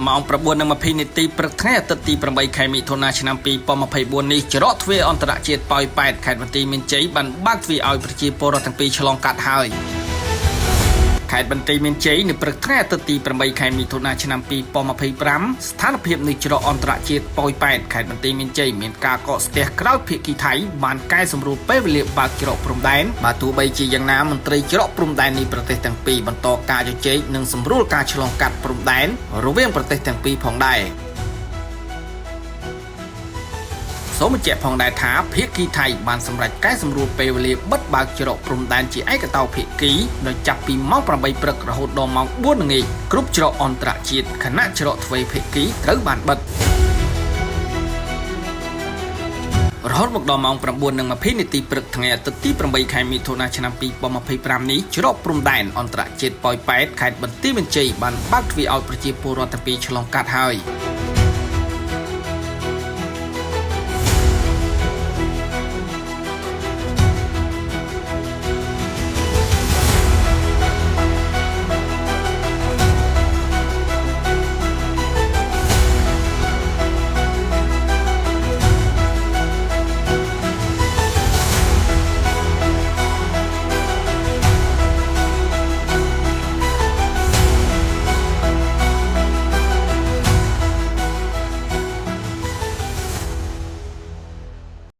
ម៉ោង 9 និង 20 នាទីព្រឹកថ្ងៃអាទិត្យទី 8 ខែមិថុនាឆ្នាំ 2024 នេះច្រកទ្វារអន្តរជាតិប៉ោយប៉ែតខេត្តបន្ទាយមានជ័យបានបើកទ្វារឲ្យប្រជាពលរដ្ឋទាំងពីរឆ្លងកាត់ហើយខេត្តបន្ទាយមានជ័យនៅព្រឹកថ្ងៃអាទិត្យទី 8 ខែមិថុនាឆ្នាំ 2025 ស្ថានភាពនៃច្រកអន្តរជាតិប៉ោយប៉ែតខេត្តបន្ទាយមានជ័យមានការកកស្ទះក្រោយភាគីថៃបានកែសម្រួលពេលវេលាបើកច្រកព្រំដែនបើទោះបីជាយ៉ាងណាមន្ត្រីច្រកព្រំដែននៃប្រទេសទាំងពីរបន្តការជជែកនិងសម្រួលការឆ្លងកាត់ព្រំដែនរវាងប្រទេសទាំងពីរផងដែរសូមបញ្ជាក់ផងដែរថាភាគីថៃបានសម្រេចកែសម្រួលពេលវេលាបិទបើកច្រកព្រំដែនជាឯកតោភាគីដោយចាប់ពីម៉ោង 8 ព្រឹករហូតដល់ម៉ោង 4 ល្ងាចគ្រប់ច្រកអន្តរជាតិខណៈច្រកទ្វេភាគីត្រូវបានបិទរហូតមកដល់ម៉ោង 9 និង 20 នាទីព្រឹកថ្ងៃអាទិត្យទី 8 ខែមិថុនាឆ្នាំ 2025 នេះច្រកព្រំដែនអន្តរជាតិប៉ោយប៉ែតខេត្តបន្ទាយមានជ័យបានបើកទ្វារឲ្យប្រជាពលរដ្ឋទាំងពីរឆ្លងកាត់ហើយ